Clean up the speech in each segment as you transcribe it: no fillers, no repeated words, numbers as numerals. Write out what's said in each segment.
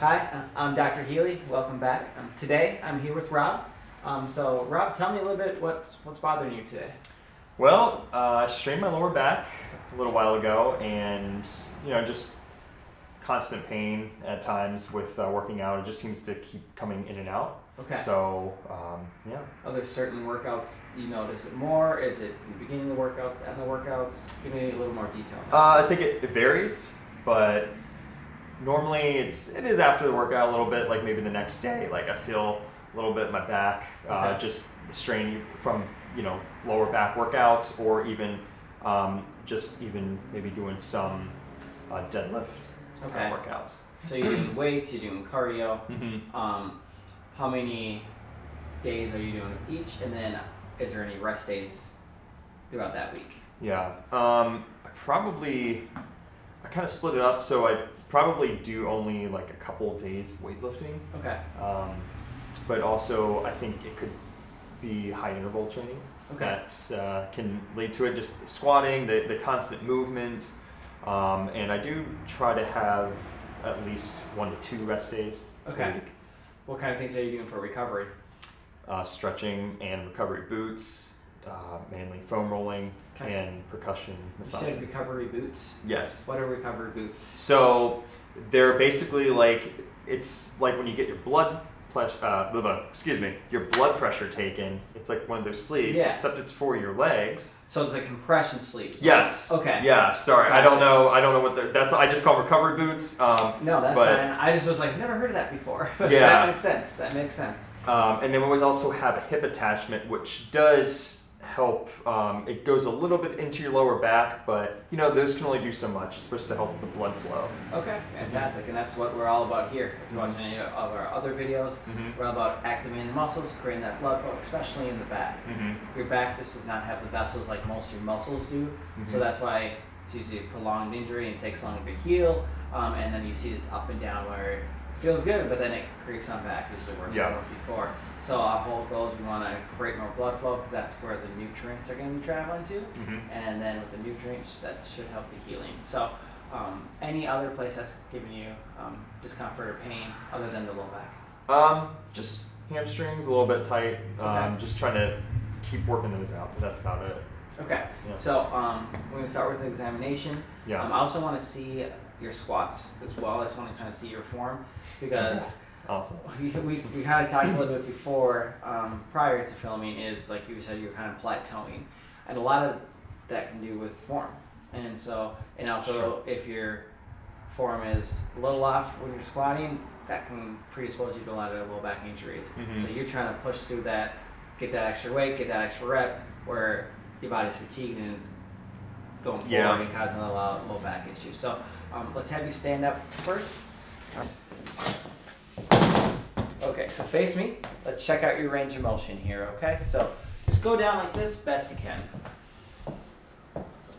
Hi, I'm Dr. Healy. Welcome back. Today I'm here with Rob. So Rob, tell me a little bit what's bothering you today. Well, I strained my lower back a little while ago, and just constant pain at times with working out. It just seems to keep coming in and out. Okay. So yeah. Are there certain workouts you notice it more? Is it in the beginning of the workouts, end of the workouts? Give me a little more detail. I think it varies, but normally it is after the workout a little bit, like maybe the next day. Like I feel a little bit in my back, Okay. just the strain from lower back workouts, or even just even maybe doing some deadlift Okay. workouts. So you're doing weights, you're doing cardio. Mm-hmm. How many days are you doing each? And then is there any rest days throughout that week? Yeah, I kind of split it up, so I probably do only like a couple of days weightlifting. Okay. But also I think it could be high interval training that can lead to it, just squatting, the constant movement, and I do try to have at least 1 to 2 rest days a Okay. week. What kind of things are you doing for recovery? Stretching and recovery boots, mainly foam rolling Okay. and percussion You massage. said recovery boots. Yes. What are recovery boots? So they're basically it's like when you get your blood pressure taken. It's like one of those sleeves, Yeah. except it's for your legs. So it's like compression sleeves. Yes. Okay. Yeah. Sorry, Gotcha. I don't know what I just call them recovery boots. No, that's but- fine. I just was like, never heard of that before. But Yeah. That makes sense. That makes sense. And then we also have a hip attachment, which does help. It goes a little bit into your lower back, but those can only do so much. It's supposed to help the blood flow. Okay, fantastic. And that's what we're all about here. If you're watching any of our other videos, Mm-hmm. we're all about activating the muscles, creating that blood flow, especially in the back. Mm-hmm. Your back just does not have the vessels like most of your muscles do. So Mhm. that's why it's usually a prolonged injury and it takes longer to heal. And then you see this up and down where it feels good, but then it creeps on back, usually worse Yeah. than it was before. So our whole goal is we want to create more blood flow because that's where the nutrients are going to be traveling to. Mm-hmm. And then with the nutrients, that should help the healing. So any other place that's giving you discomfort or pain other than the low back? Just hamstrings, a little bit tight. Okay. Just trying to keep working those out, but that's about it. Okay. Yeah. So we're going to start with an examination. Yeah. I also want to see your squats as well. I just want to kind of see your form because Awesome. we kind of talked a little bit before prior to filming is like you said you're kind of plateauing, and a lot of that can do with form, and also Sure. if your form is a little off when you're squatting, that can predispose you to a lot of low back injuries. Mhm. So you're trying to push through that, get that extra weight, get that extra rep, where your body's fatigued and it's going forward Yeah. and causing a lot of low back issues. So let's have you stand up first. Okay, so face me. Let's check out your range of motion here, okay? So just go down like this best you can.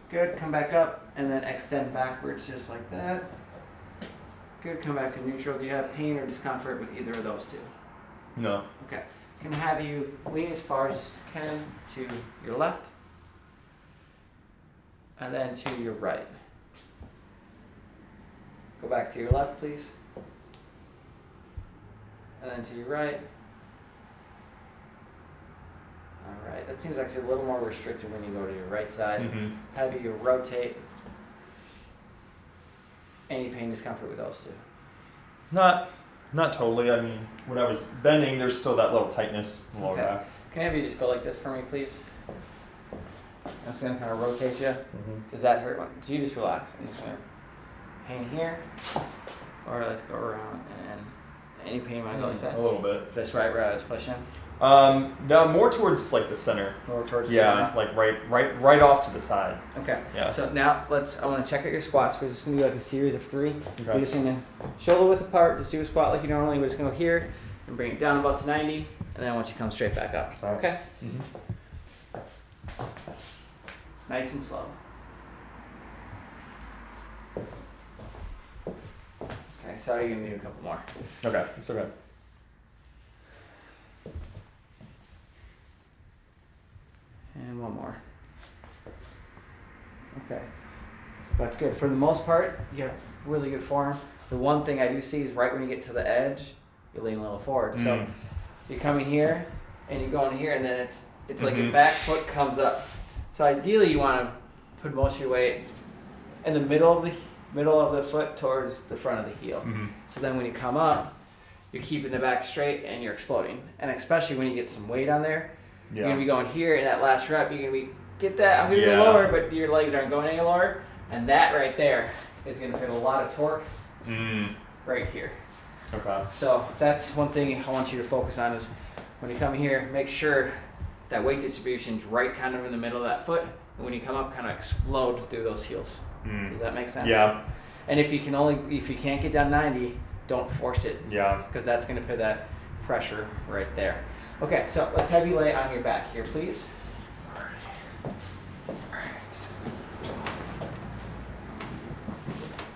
Good, come back up and then extend backwards just like that. Good, come back to neutral. Do you have pain or discomfort with either of those two? No. Okay. Can I have you lean as far as you can to your left and then to your right. Go back to your left, please. And then to your right. All right, that seems actually a little more restricted when you go to your right side. Mm-hmm. Have you rotate. Any pain, discomfort with those two? Not totally. I mean, when I was bending, there's still that little tightness in the lower Okay. back. Can I have you just go like this for me, please? I'm just gonna kind of rotate you. Mm-hmm. Does that hurt? So you just relax. I'm just gonna pain here, or let's go around and any pain you want to go like that. A little bit. That's right where I was pushing. No, more towards like the center. More towards the Yeah, center. like right off to the side. Okay. Yeah. So now I want to check out your squats. We're just gonna do like a series of 3. Okay. We're just gonna shoulder width apart. Just do a squat like you normally. We're just gonna go here and bring it down about to 90, and then I want you to come straight back up. Nice. Okay. Mm-hmm. Nice and slow. Okay. Sorry, you're gonna do a couple more. Okay, it's okay. And one more. Okay. That's good. For the most part, you have really good form. The one thing I do see is right when you get to the edge, you lean a little forward. So you're coming here and you're going here, and then it's like your back foot comes up. So ideally you want to put most of your weight in the middle of the foot towards the front of the heel. So then when you come up, you're keeping the back straight and you're exploding. And especially when you get some weight on there, you're gonna be going here in that last rep. You're gonna be I'm gonna be lower, but your legs aren't going any lower, and that right there is gonna put a lot of torque right here. Okay. So that's one thing I want you to focus on is when you come here, make sure that weight distribution's right kind of in the middle of that foot, and when you come up, kind of explode through those heels. Does that make sense? Yeah. And if you can't get down 90, don't force it. Yeah. Because that's going to put that pressure right there. Okay, so let's have you lay on your back here, please. All right.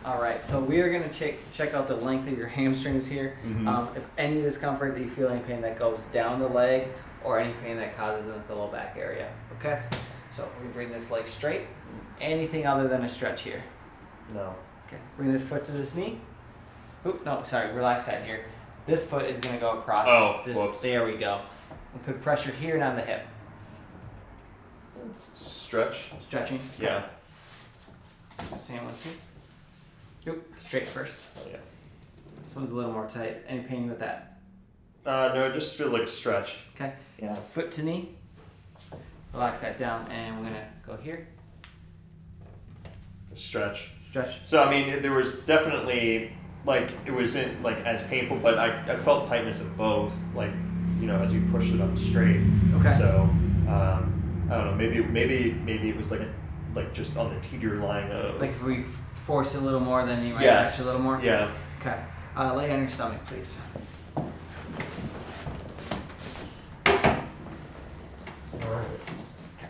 All right, so we are going to check out the length of your hamstrings here. If any discomfort that you feel, any pain that goes down the leg, or any pain that causes in the low back area. Okay, so we bring this leg straight. Anything other than a stretch here? No. Okay, bring this foot to this knee. Oop, no, sorry, relax that here. This foot is going to go across. Oh, this. whoops. There we go. And put pressure here and on the hip. Let's just stretch. Stretching. Yeah. So same one, see? Oop, straight first. Oh, yeah. This one's a little more tight. Any pain with that? No, it just feels like a stretch. Okay. Yeah. Foot to knee. Relax that down, and we're going to go here. Stretch. Stretch. So I mean, there was definitely like it wasn't like as painful, but I felt tightness in both. Like as you pushed it up straight. Okay. So I don't know. Maybe it was like just on the teeter line of. Like if we force it a little more, then you might Yes. stretch a little more. Yeah. Okay. Lay on your stomach, please. Alright. Okay.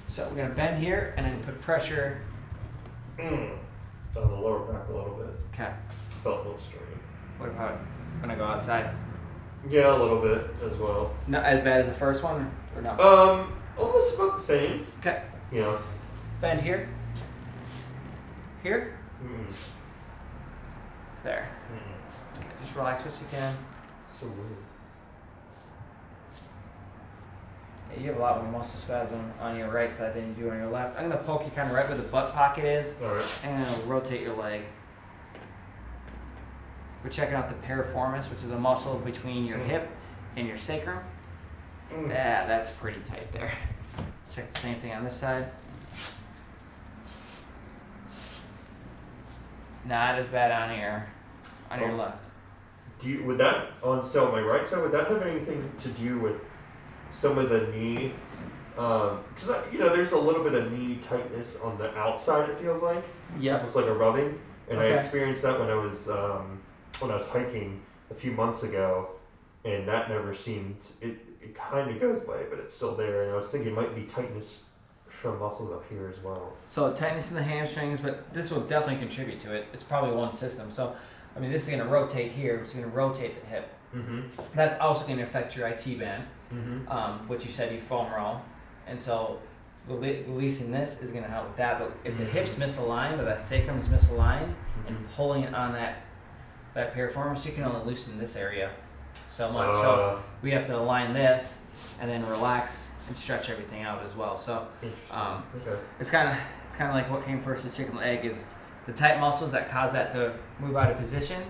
So we're gonna bend here and then put pressure. On the lower back a little bit. Okay. Felt a little straight. What about when I go outside? Yeah, a little bit as well. Not as bad as the first one, or no? Almost about the same. Okay. Yeah. Bend here. Here. Mm. There. Mm. Okay. Just relax as you can. So weird. Yeah, you have a lot more muscle spasm on your right side than you do on your left. I'm gonna poke you kind of right where the butt pocket is, Alright. and I'll rotate your leg. We're checking out the piriformis, which is a muscle between your hip and your sacrum. Yeah, that's pretty tight there. Check the same thing on this side. Not as bad on your left. Would that on my right side, would that have anything to do with some of the knee? Because there's a little bit of knee tightness on the outside. It feels like. Yep. Almost like a rubbing, and Okay. I experienced that when I was hiking a few months ago, and that never seemed. It kind of goes away, but it's still there. And I was thinking it might be tightness from muscles up here as well. So tightness in the hamstrings, but this will definitely contribute to it. It's probably one system. So, I mean, this is going to rotate here. It's going to rotate the hip. Mm-hmm. That's also going to affect your IT band, Mm-hmm. which you said you foam roll. And so releasing this is going to help with that. But if the hip's misaligned or that sacrum is misaligned and pulling it on that piriformis, you can only loosen this area so much. So we have to align this and then relax and stretch everything out as well. So Okay. it's kind of like what came first, the chicken and egg, is the tight muscles that cause that to move out of position,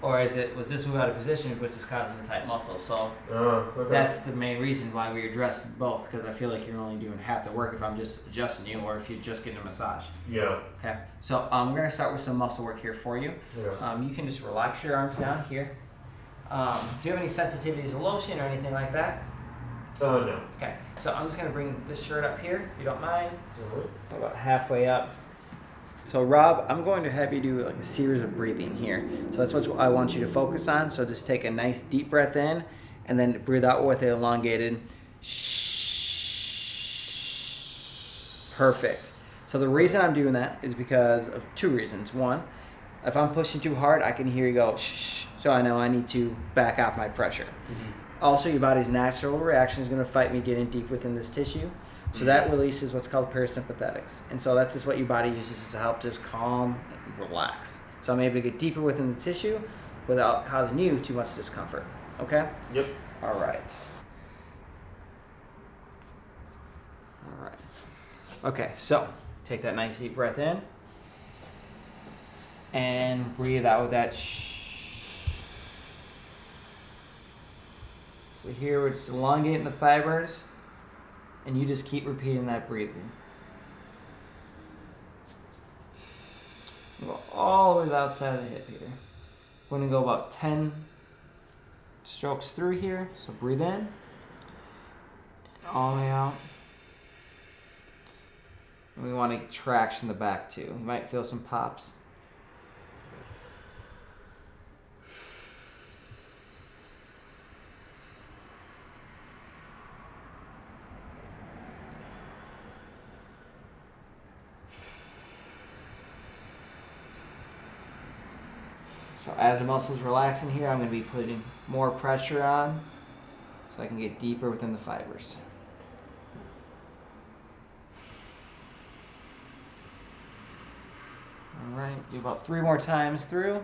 or was this move out of position which is causing the tight muscles? So Okay. that's the main reason why we address both, because I feel like you're only doing half the work if I'm just adjusting you, or if you're just getting a massage. Yeah. Okay, so we're gonna start with some muscle work here for you. Yeah. You can just relax your arms down here. Do you have any sensitivities to lotion or anything like that? No. Okay, so I'm just gonna bring this shirt up here, if you don't mind. Alright. About halfway up. So Rob, I'm going to have you do like a series of breathing here. So that's what I want you to focus on. So just take a nice deep breath in and then breathe out with an elongated shh. Perfect. So the reason I'm doing that is because of two reasons. One, if I'm pushing too hard, I can hear you go shh, so I know I need to back off my pressure. Also, your body's natural reaction is going to fight me getting deep within this tissue. So that releases what's called parasympathetics. And so that's just what your body uses to help just calm and relax. So I'm able to get deeper within the tissue without causing you too much discomfort. Okay? Yep. All right. All right. Okay, so take that nice deep breath in and breathe out with that shh. So here we're just elongating the fibers, and you just keep repeating that breathing. Go all the way to the outside of the hip here. We're going to go about 10 strokes through here. So breathe in, and all the way out. And we want to get traction in the back too. You might feel some pops. So as the muscles relax in here, I'm going to be putting more pressure on so I can get deeper within the fibers. All right, do about 3 more times through.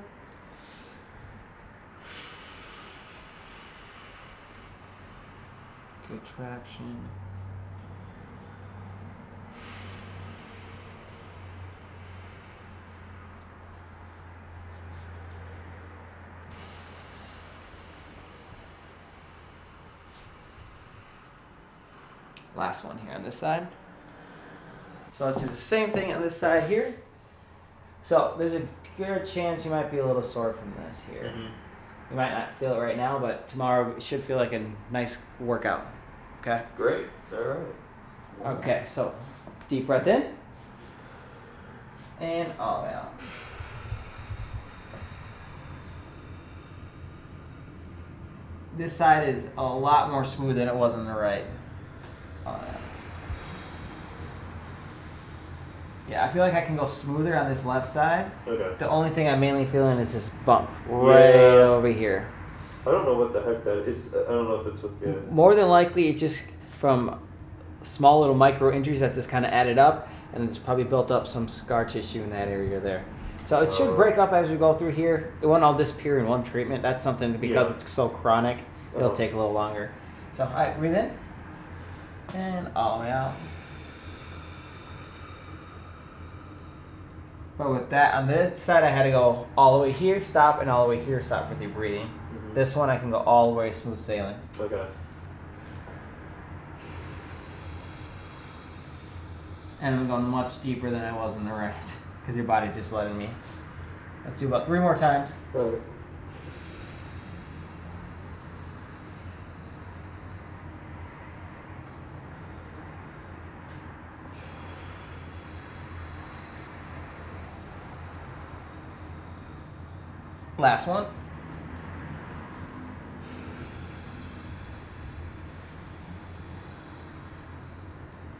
Good traction. Last one here on this side. So let's do the same thing on this side here. So there's a good chance you might be a little sore from this here. Mm-hmm. You might not feel it right now, but tomorrow it should feel like a nice workout. Okay? Great. All right. Okay, so deep breath in. And all the way out. This side is a lot more smooth than it was on the right. Yeah, I feel like I can go smoother on this left side. Okay. The only thing I'm mainly feeling is this bump right over here. I don't know what the heck that is. I don't know if it's with the... More than likely, it's just from small little micro injuries that just kind of added up, and it's probably built up some scar tissue in that area there. So it should break up as we go through here. It won't all disappear in one treatment. That's something because it's so chronic, it'll take a little longer. So, all right, breathe in. And all the way out. But with that, on this side, I had to go all the way here, stop, and all the way here, stop with your breathing. Mm-hmm. This one, I can go all the way smooth sailing. Okay. And I'm going much deeper than I was in the right, because your body's just letting me. Let's do about 3 more times. All right. Last one.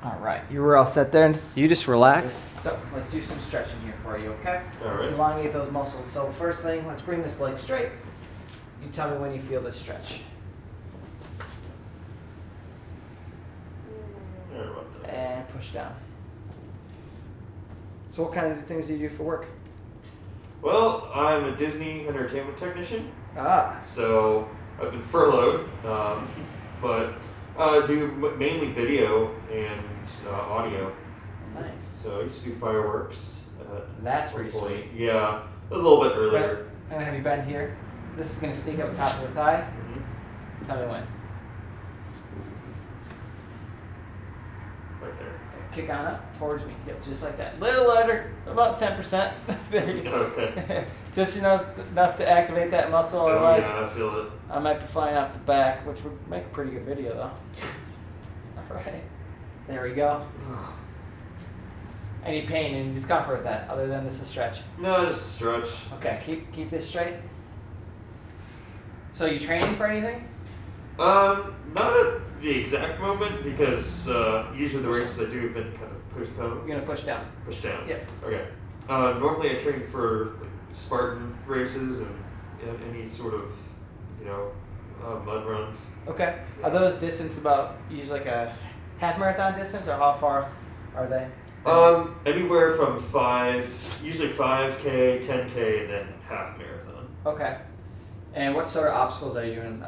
All right, you were all set there. You just relax. So let's do some stretching here for you, okay? All Let's right. elongate those muscles. So first thing, let's bring this leg straight. You tell me when you feel this stretch. And push down. So what kind of things do you do for work? Well, I'm a Disney entertainment technician, Ah, so I've been furloughed, but do mainly video and audio. nice. So I used to do fireworks. That's pretty sweet. Yeah, it was a little bit earlier. I'm gonna have you bend here. This is gonna sneak up top of the thigh. Mhm. Tell me when. Right there. Kick on up towards me. Yep, just like that. Little lighter, about 10%. There you go. Okay. Just enough to activate that muscle. Oh, Otherwise, yeah, I feel it. I might be flying out the back, which would make a pretty good video though. All right. There we go. Any pain, any discomfort with that, other than this is stretch? No, just stretch. Okay, keep this straight. So you training for anything? Not at the exact moment because usually the races I do have been kind of postponed. You're gonna push down. Push down. Yep. Okay. Normally I train for like, Spartan races and any sort of, mud runs. Okay. Are those distance about usually like a half marathon distance, or how far are they? Anywhere from usually 5K, 10K, and then half marathon. Okay. And what sort of obstacles are you doing?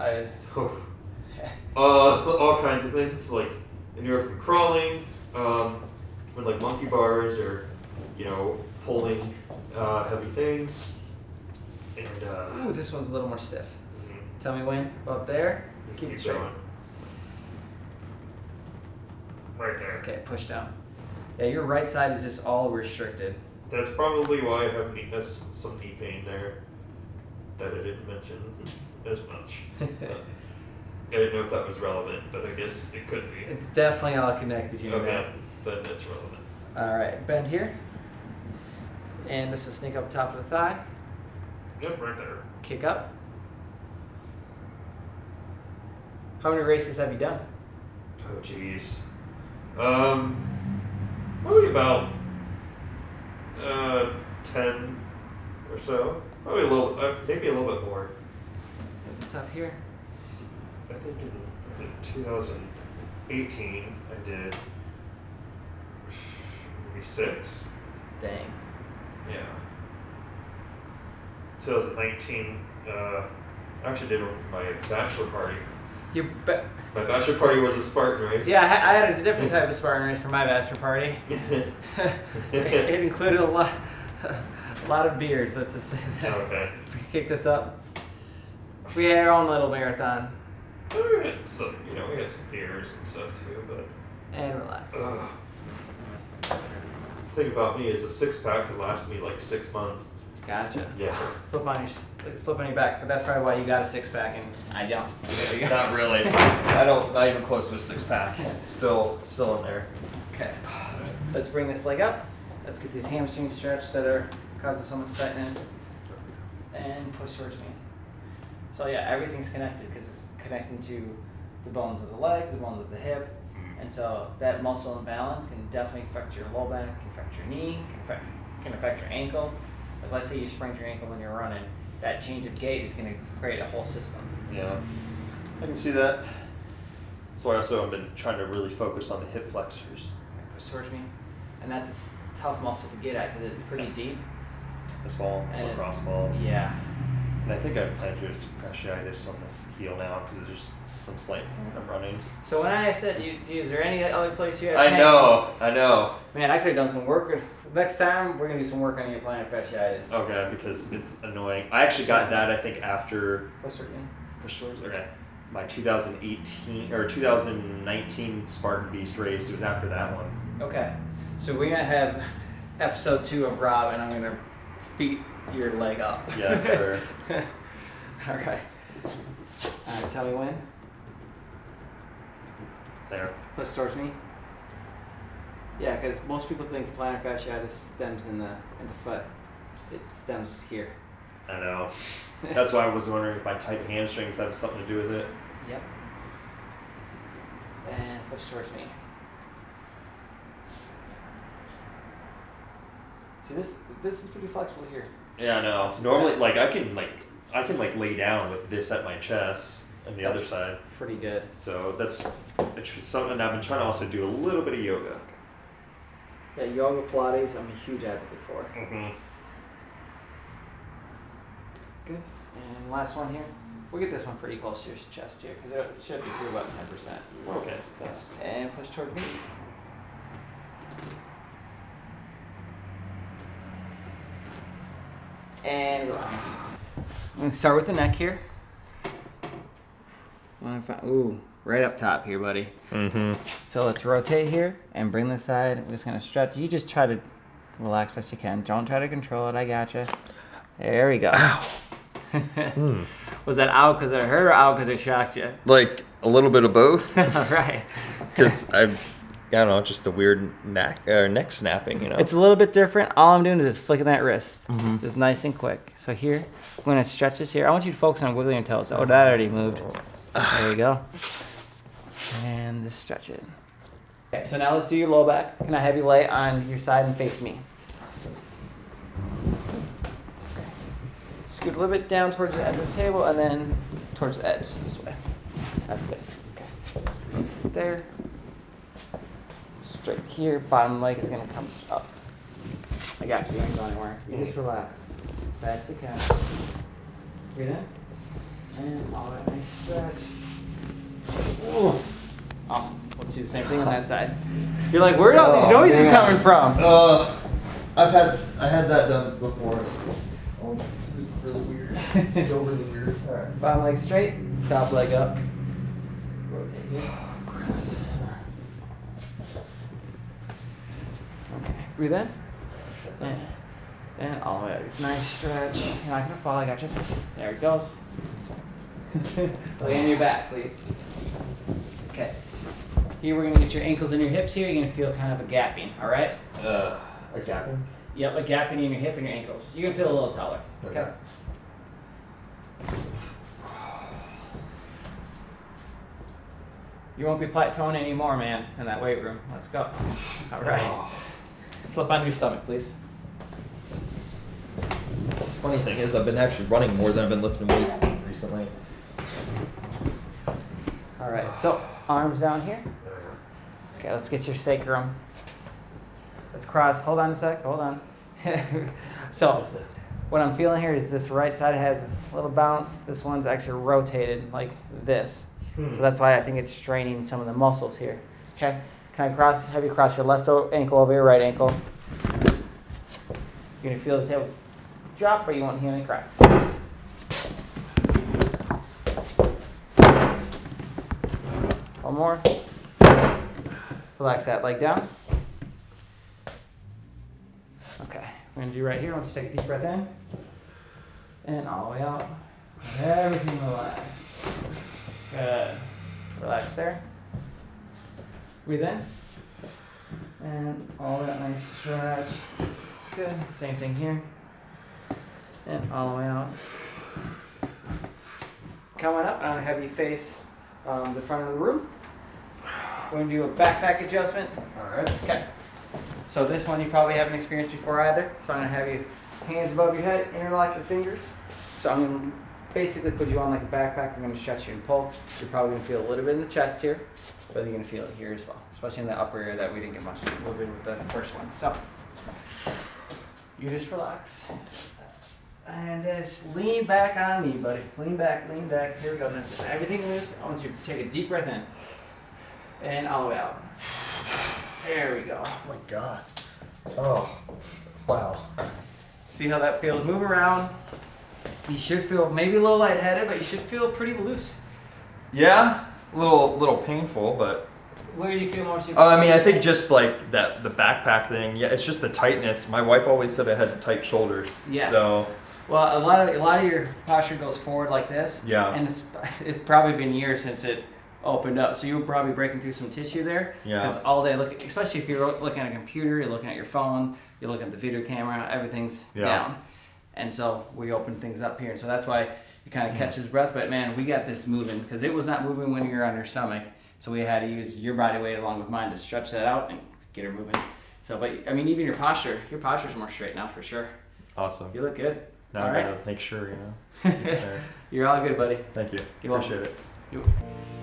All kinds of things, like anywhere from crawling, with like monkey bars, or pulling heavy things. And ooh, this one's a little more stiff. Mm-hmm. Tell me when. Up there. Keep it straight. going. Right there. Okay, push down. Yeah, your right side is just all restricted. That's probably why I have some knee pain there that I didn't mention as much. I didn't know if that was relevant, but I guess it could be. It's definitely all connected here. Okay, then it's relevant. All right, bend here. And this will sneak up top of the thigh. Yep, right there. Kick up. How many races have you done? Oh, jeez. Probably about 10 or so. Probably maybe a little bit more. Put this up here. I think in 2018 I did maybe 6. Dang. Yeah. 2019, I actually did my bachelor party. My bachelor party was a Spartan race. Yeah, I had a different type of Spartan race for my bachelor party. It included a lot of beers. Let's just say that. Okay. Kick this up. We had our own little marathon. We had some beers and stuff too, but. And relax. The thing about me is a 6-pack could last me like 6 months. Gotcha. Yeah. Flip on your back, but that's probably why you got a 6-pack and I don't. There you go. Not really. Not even close to a 6-pack. Still in there. Okay. Let's bring this leg up. Let's get these hamstrings stretched that are causing so much tightness. And push towards me. So yeah, everything's connected because it's connecting to the bones of the legs, the bones of the hip. And so that muscle imbalance can definitely affect your low back, can affect your knee, can affect your ankle. Like let's say you sprained your ankle when you're running, that change of gait is going to create a whole system. Yeah, I can see that. That's why also I've been trying to really focus on the hip flexors. Push towards me. And that's a tough muscle to get at because it's pretty deep. The small, lacrosse ball. Yeah. And I think I have plantar fasciitis on this heel now because there's some slight pain when I'm running. So when I said, is there any other place you have I pain? know. Man, I could have done some work. Next time, we're going to do some work on your plantar fasciitis. Okay, because it's annoying. I actually got that, I think, after... Push towards me. Okay. My 2018 or 2019 Spartan Beast race. It was after that one. Okay. So we're going to have episode 2 of Rob, and I'm going to beat your leg up. Yeah, that's fair. All right. Tell me when. There. Push towards me. Yeah, because most people think plantar fasciitis stems in the foot. It stems here. I know. That's why I was wondering if my tight hamstrings have something to do with it. Yep. And push towards me. See, this is pretty flexible here. Yeah, I know. Normally, I can lay down with this at my chest and the other side. Pretty good. So it's something I've been trying to also do a little bit of yoga. Yeah, yoga, Pilates, I'm a huge advocate for. Mm-hmm. Good. And last one here. We'll get this one pretty close to your chest here because it should be through about 10%. Okay. And push toward me. And relax. I'm going to start with the neck here. Ooh, right up top here, buddy. Mm-hmm. So let's rotate here and bring this side. We're just going to stretch. You just try to relax best you can. Don't try to control it. I gotcha. There we go. Ow. Was that ow because it hurt or ow because it shocked you? Like a little bit of both. All right. Because I don't know, just the weird neck snapping, It's a little bit different. All I'm doing is just flicking that wrist. Mm-hmm. Just nice and quick. So here, I'm going to stretch this here. I want you to focus on wiggling your toes. Oh, that already moved. There we go. And just stretch it. Okay, so now let's do your low back. Can I have you lay on your side and face me? Scoot a little bit down towards the edge of the table and then towards the edge this way. That's good. Okay. There. straight here. Bottom leg is gonna come up. I got you. You ain't going anywhere. You just relax. Fast as you can. Breathe in. And all that nice stretch. Ooh. Awesome. Let's do the same thing on that side. You're like, where are all these noises coming from? I had that done before. It's really weird. It's really weird. All right. Bottom leg straight, top leg up. Rotate here. Okay. Breathe in. And all the way out. Nice stretch. You're not gonna fall. I got you. There it goes. Lay on your back, please. Okay. Here we're gonna get your ankles and your hips here. You're gonna feel kind of a gapping, all right? A gapping? Yep, a gapping in your hip and your ankles. You're gonna feel a little taller. Okay. You won't be plateauing anymore, man, in that weight room. Let's go. All right. Flip onto your stomach, please. Funny thing is, I've been actually running more than I've been lifting weights recently. All right, so arms down here. Okay, let's get your sacrum. Let's cross. Hold on a sec. Hold on. So what I'm feeling here is this right side has a little bounce. This one's actually rotated like this. So that's why I think it's straining some of the muscles here. Okay, can I have you cross your left ankle over your right ankle? You're gonna feel the table drop, but you won't hear any cracks. One more. Relax that leg down. Okay, we're gonna do right here. Let's take a deep breath in. And all the way out. Everything relax. Good. Relax there. Breathe in. And all that nice stretch. Good. Same thing here. And all the way out. Coming up, I'm going to have you face the front of the room. We're going to do a backpack adjustment. Alright. Okay. So this one you probably haven't experienced before either. So I'm going to have you hands above your head, interlock your fingers. So I'm going to basically put you on like a backpack. I'm going to stretch you and pull. You're probably going to feel a little bit in the chest here, but you're going to feel it here as well, especially in the upper area that we didn't get much movement with the first one. So you just relax. And just lean back on me, buddy. Lean back, lean back. Here we go. That's it. Everything loose. I want you to take a deep breath in. And all the way out. There we go. Oh my god. Oh, wow. See how that feels? Move around. You should feel maybe a little lightheaded, but you should feel pretty loose. Yeah, a little painful, but. Where do you feel most? I mean, I think just like that, the backpack thing. Yeah, it's just the tightness. My wife always said I had tight shoulders. Yeah. So. Well, a lot of your posture goes forward like this. Yeah. And it's probably been years since it opened up, so you were probably breaking through some tissue there. Yeah. Because all day, especially if you're looking at a computer, you're looking at your phone, you're looking at the video camera, everything's down. And so we open things up here. So that's why you kind of catch his breath. But man, we got this moving because it was not moving when you were on your stomach. So we had to use your body weight along with mine to stretch that out and get her moving. So, but I mean, even your posture's more straight now for sure. Awesome. You look good. Now I gotta make sure, you know. You're all good, buddy. Thank you. You're Appreciate welcome. it.